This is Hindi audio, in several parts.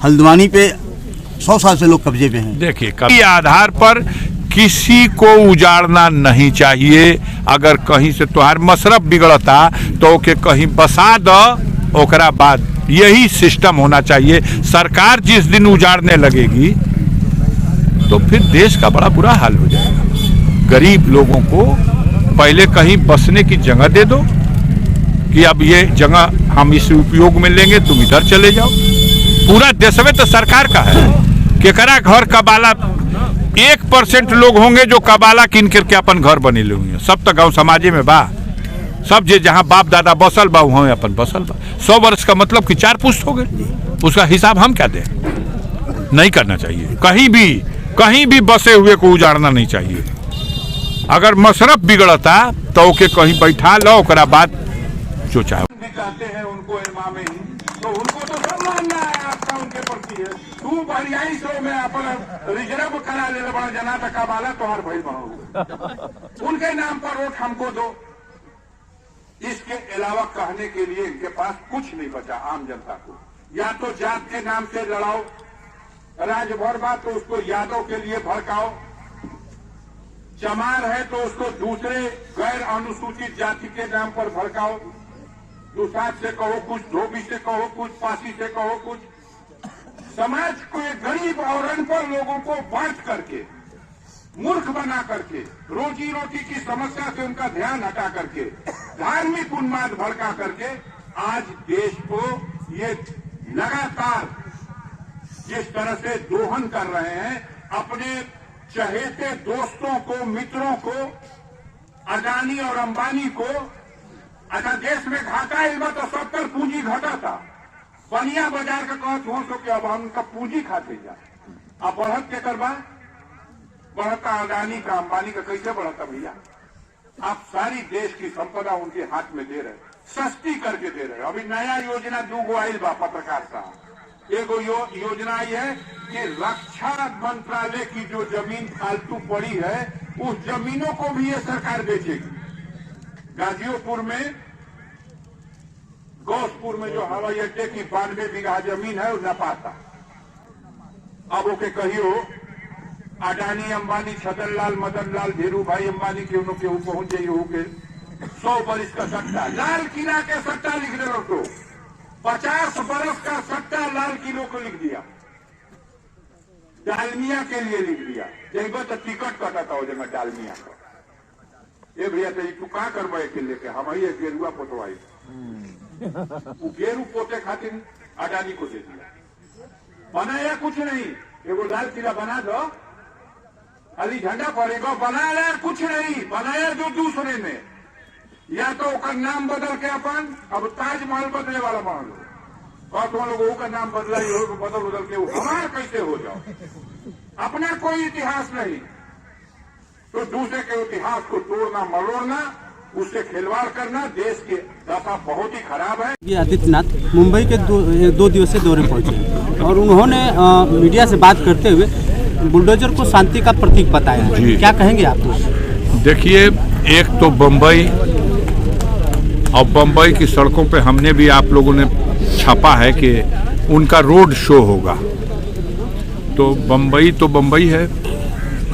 हल्द्वानी पे 100 साल से लोग कब्जे पे हैं। देखिए, कभी आधार पर किसी को उजाड़ना नहीं चाहिए। अगर कहीं से तुम्हार मशरफ बिगड़ता तो ओके कहीं बसा दो, ओकरा बाद यही सिस्टम होना चाहिए। सरकार जिस दिन उजाड़ने लगेगी तो फिर देश का बड़ा बुरा हाल हो जाएगा। गरीब लोगों को पहले कहीं बसने की जगह दे दो कि अब ये जगह हम इस उपयोग में लेंगे, तुम इधर चले जाओ। पूरा देश में तो सरकार का है। केकरा घर कबाला 1% लोग होंगे जो कबाला किन करके अपन घर बने लेंगे। सब तो गांव समाजे में बा, सब जे जहाँ बाप दादा बसल बा वहाँ अपन बसल बा। 100 वर्ष का मतलब कि 4 पुश्त हो गए, उसका हिसाब हम क्या दें? नहीं करना चाहिए। कहीं भी बसे हुए को उजाड़ना नहीं चाहिए। अगर मशरफ बिगड़ता तो ओके कहीं बैठा लो, ओकरा बाद जो चाहे चाहते हैं उनको इमाम ही, तो उनको तो सब मानना है आपका उनके प्रति है। तू बढ़ियाई सो में अपन रिजर्व करा ले बड़ा जना तक वाला तोहर भाई बनो, उनके नाम पर वोट हमको दो। इसके अलावा कहने के लिए इनके पास कुछ नहीं बचा आम जनता को। या तो जात के नाम से लड़ाओ, राजभर बात तो उसको यादव के लिए भड़काओ, चमार है तो उसको दूसरे गैर अनुसूचित जाति के नाम पर भड़काओ, दुसाध से कहो कुछ, धोबी से कहो कुछ, पासी से कहो कुछ। समाज को गरीब और अनपढ़ लोगों को बांट करके, मूर्ख बना करके, रोजी रोटी की समस्या से उनका ध्यान हटा करके, धार्मिक उन्माद भड़का करके आज देश को ये लगातार जिस तरह से दोहन कर रहे हैं, अपने चहेते दोस्तों को, मित्रों को, अडानी और अंबानी को। अच्छा, देश में घाटा इल्मा तो 70 पूंजी घटा था, बनिया बाजार का कहत हो सो कि अब हम उनका पूंजी खाते जा। अब बढ़त के करवा बढ़ता अडानी का, अंबानी का कैसे बढ़ता भैया? आप सारी देश की संपदा उनके हाथ में दे रहे, सस्ती करके दे रहे। अभी नया योजना 2 आइल बा पत्रकार साहब। एगो योजना आई है कि रक्षा मंत्रालय की जो जमीन फालतू पड़ी है उस जमीनों को भी ये सरकार बेचेगी। गाजियोपुर में, गौसपुर में जो हवाई अड्डे की 92 बीघा जमीन है न पाता। अब ओके कहियो अडानी अंबानी, छतन लाल, मदन लाल, धीरू भाई अंबानी के उनके पहुंच जाइए के 100 बरिस का सट्टा, लाल किला के सट्टा लिख दे तो 50 बरस का सट्टा लाल किलो को लिख दिया, डालमिया के लिए लिख दिया। जब तो टिकट कटा था वो जगह डालमिया का। ये भैया तो तू कहाँ करवाए के लेके हम ये गेरुआ पोतवाई, गेरू पोते खातिर अडानी को दे दिया। बनाया कुछ नहीं, एगो लाल किला बना दो, खाली झंडा पड़ेगा, बनाया कुछ नहीं, बनाया जो दूसरे ने। या तो उसका नाम बदल के अपन अब ताजमहल बदले वाला बना लो, और तुम लोगों का नाम बदला ही हो, बदल के हमारा कैसे हो जाओ? अपना कोई इतिहास नहीं तो दूसरे के इतिहास को तोड़ना मरोड़ना, उससे खिलवाड़ करना, देश की दशा बहुत ही खराब है। ये आदित्यनाथ मुंबई के दो दिवसीय दौरे पहुंचे और उन्होंने मीडिया से बात करते हुए बुलडोजर को शांति का प्रतीक बताया। क्या कहेंगे आप? देखिए, एक तो बम्बई और बम्बई की सड़कों पे हमने भी, आप लोगों ने छापा है कि उनका रोड शो होगा। तो बम्बई है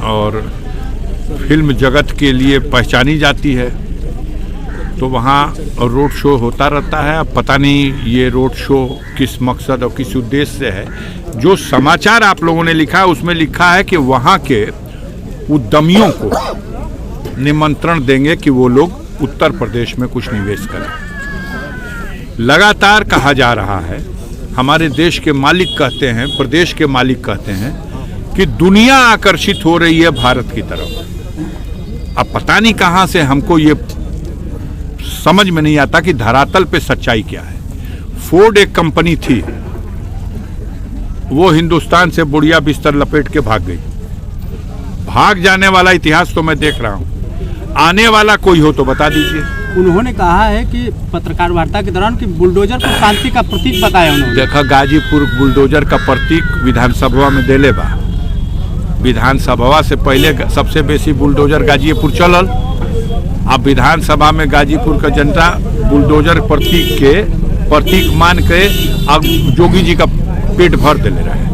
और फिल्म जगत के लिए पहचानी जाती है, तो वहाँ रोड शो होता रहता है। अब पता नहीं ये रोड शो किस मकसद और किस उद्देश्य से है। जो समाचार आप लोगों ने लिखा है उसमें लिखा है कि वहाँ के उद्यमियों को निमंत्रण देंगे कि वो लोग उत्तर प्रदेश में कुछ निवेश करें। लगातार कहा जा रहा है, हमारे देश के मालिक कहते हैं, प्रदेश के मालिक कहते हैं कि दुनिया आकर्षित हो रही है भारत की तरफ। अब पता नहीं कहाँ से हमको ये समझ में नहीं आता कि धरातल पे सच्चाई क्या है। फोर्ड एक कंपनी थी, वो हिंदुस्तान से बुढ़िया बिस्तर लपेट के भाग गई। भाग जाने वाला इतिहास तो मैं देख रहा हूँ, आने वाला कोई हो तो बता दीजिए। उन्होंने कहा है कि पत्रकार वार्ता के दौरान कि बुलडोजर को शांति का प्रतीक बताया उन्होंने। देखा, गाजीपुर बुलडोजर का प्रतीक विधानसभा में देले बा। विधानसभा से पहले सबसे बेसी बुलडोजर गाजीपुर चलल। अब विधानसभा में गाजीपुर का जनता बुलडोजर प्रतीक मान के अब जोगी जी का पेट भर दिले रहे।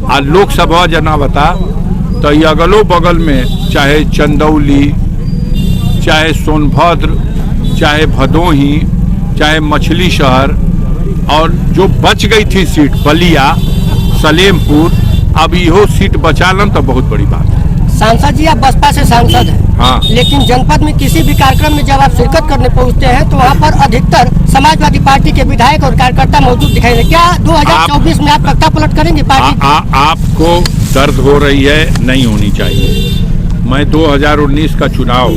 आ लोकसभा जना बता तो ये अगलो बगल में चाहे चंदौली, चाहे सोनभद्र, चाहे भदोही, चाहे मछली शहर, और जो बच गई थी सीट बलिया, सलेमपुर, अब इहो सीट बचालन तो बहुत बड़ी बात है। सांसद जी आप बसपा से सांसद हैं, हाँ। लेकिन जनपद में किसी भी कार्यक्रम में जब आप शिरकत करने पहुंचते हैं तो वहाँ पर अधिकतर समाजवादी पार्टी के विधायक और कार्यकर्ता मौजूद दिखाई दे। क्या 2024 में आप तख्ता पलट करेंगे पार्टी? आपको दर्द हो रही है, नहीं होनी चाहिए। मैं 2019 का चुनाव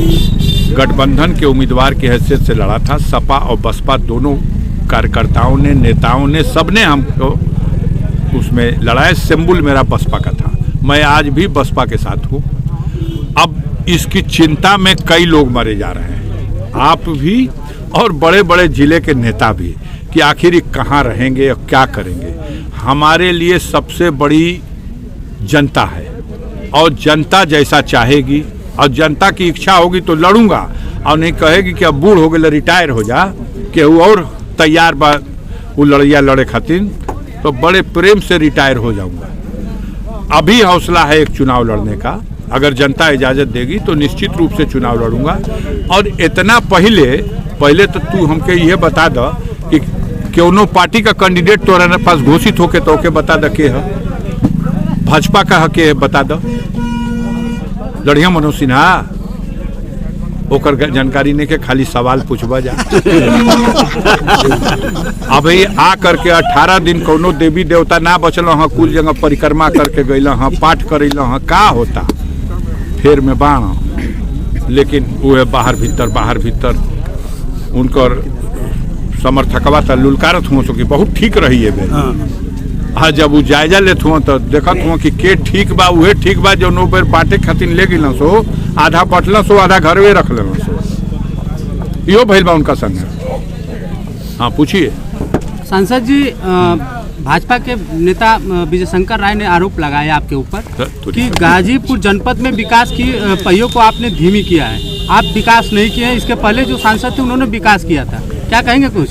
गठबंधन के उम्मीदवार की हैसियत से लड़ा था। सपा और बसपा दोनों कार्यकर्ताओं ने, नेताओं ने, सबने हमको उसमें लड़ाया। सिंबल मेरा बसपा का था। मैं आज भी बसपा के साथ हूँ। अब इसकी चिंता में कई लोग मरे जा रहे हैं, आप भी और बड़े बड़े जिले के नेता भी, कि आखिर कहाँ रहेंगे और क्या करेंगे। हमारे लिए सबसे बड़ी जनता है, और जनता जैसा चाहेगी, और जनता की इच्छा होगी तो लड़ूंगा, और नहीं कहेगी कि अब बूढ़ हो गए रिटायर हो जा, कि वो और तैयार बा वो लड़िया लड़े खातिर, तो बड़े प्रेम से रिटायर हो जाऊंगा। अभी हौसला है एक चुनाव लड़ने का, अगर जनता इजाज़त देगी तो निश्चित रूप से चुनाव लड़ूंगा। और इतना पहले तो तू हमके ये बता दो कि क्यों पार्टी का कैंडिडेट तोरा पास घोषित होके तो के बता द के है, भाजपा का है के बता दो। लड़िया मनोज सिन्हा ओकर जानकारी नहीं के खाली सवाल पूछबा जा। अभी आ करके 18 दिन कोनो देवी देवता ना बचल हाँ, कुल जगह परिक्रमा करके गइल हाँ, पाठ करेल हाँ, का होता फेर में बाण। लेकिन वो बाहर भीतर उनकर समर्थकवा तो लुलकारत हुआ कि बहुत ठीक रही है। हाँ, जब वो जायजा लेत हुआ तो देखत हुआ कि के ठीक बा, उहे ठीक बा, जो नो बेर बाटे खातिर ले गिल सो आधा पटल सो आधा घर में रख लेना सो। यो भइल बा उनका संग। हाँ पूछिए। सांसद जी, भाजपा के नेता विजय शंकर राय ने आरोप लगाया आपके ऊपर कि गाजीपुर जनपद में विकास की पहियों को आपने धीमी किया है। आप विकास नहीं किए हैं, इसके पहले जो सांसद थे उन्होंने विकास किया था, क्या कहेंगे कुछ?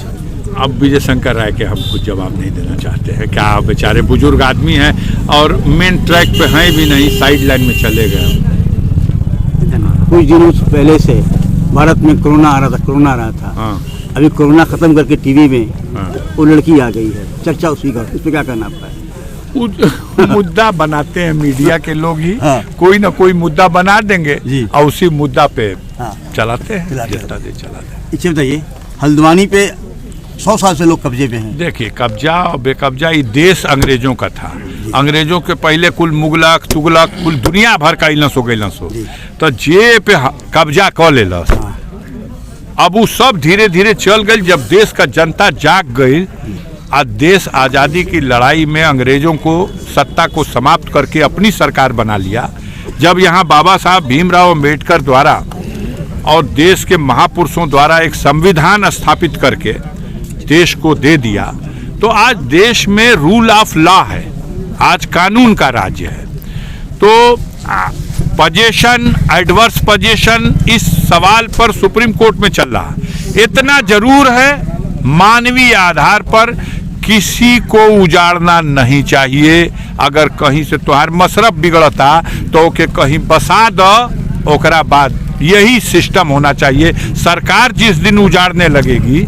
अब विजय शंकर राय के हम कुछ जवाब नहीं देना चाहते हैं। क्या बेचारे बुजुर्ग आदमी हैं और मेन ट्रैक पे हैं भी नहीं, साइड लाइन में चले गए। कुछ दिनों पहले से भारत में कोरोना आ रहा था। हाँ। अभी कोरोना खत्म करके टीवी में हाँ। वो लड़की आ गई है, चर्चा उसी का, उस पर क्या करना आपका है? मुद्दा बनाते हैं मीडिया के लोग ही। हाँ। कोई ना कोई मुद्दा बना देंगे जी। और उसी मुद्दा पे हाँ। चलाते हैं, चलाते जितना दे चलाते हैं। इसे बताइए, हल्द्वानी पे 100 साल से लोग कब्जे पे हैं। देखिए, कब्जा और बेकब्जा ये देश अंग्रेजों का था। अंग्रेजों के पहले कुल मुगलक तुगलक कुल दुनिया भर का इलस हो गई सो, तो जे पे कब्जा कर लेलस। अब वो सब धीरे धीरे चल गई। जब देश का जनता जाग गई, आज देश आज़ादी की लड़ाई में अंग्रेजों को सत्ता को समाप्त करके अपनी सरकार बना लिया। जब यहाँ बाबा साहब भीमराव अम्बेडकर द्वारा और देश के महापुरुषों द्वारा एक संविधान स्थापित करके देश को दे दिया, तो आज देश में रूल ऑफ लॉ है, आज कानून का राज्य है। तो पोजीशन, एडवर्स पोजीशन, इस सवाल पर सुप्रीम कोर्ट में चल रहा। इतना जरूर है, मानवीय आधार पर किसी को उजाड़ना नहीं चाहिए। अगर कहीं से तुम्हार मसरफ बिगड़ता तो ओके कहीं बसा दो, ओकरा बाद यही सिस्टम होना चाहिए। सरकार जिस दिन उजाड़ने लगेगी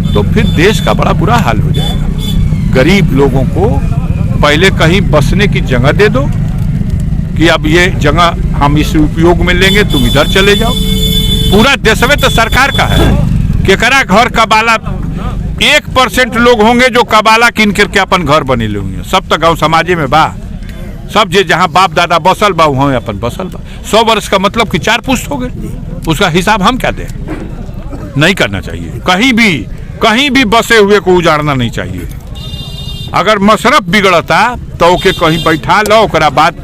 तो फिर देश का बड़ा बुरा हाल हो जाएगा। गरीब लोगों को पहले कहीं बसने की जगह दे दो कि अब ये जगह हम इस उपयोग में लेंगे, तुम इधर चले जाओ। पूरा देश में तो सरकार का है। केकरा घर कबाला 1% लोग होंगे जो कबाला किन करके अपन घर बने होंगे। सब तो गाँव समाजे में बा, सब जे जहाँ बाप दादा बसल बा वहाँ अपन बसल बा। 100 वर्ष का मतलब कि 4 पुश्त हो गए, उसका हिसाब हम क्या दें? नहीं करना चाहिए। कहीं भी बसे हुए को उजाड़ना नहीं चाहिए। अगर मसरफ बिगड़ता तो ओके कहीं बैठा लो, ओकरा बाद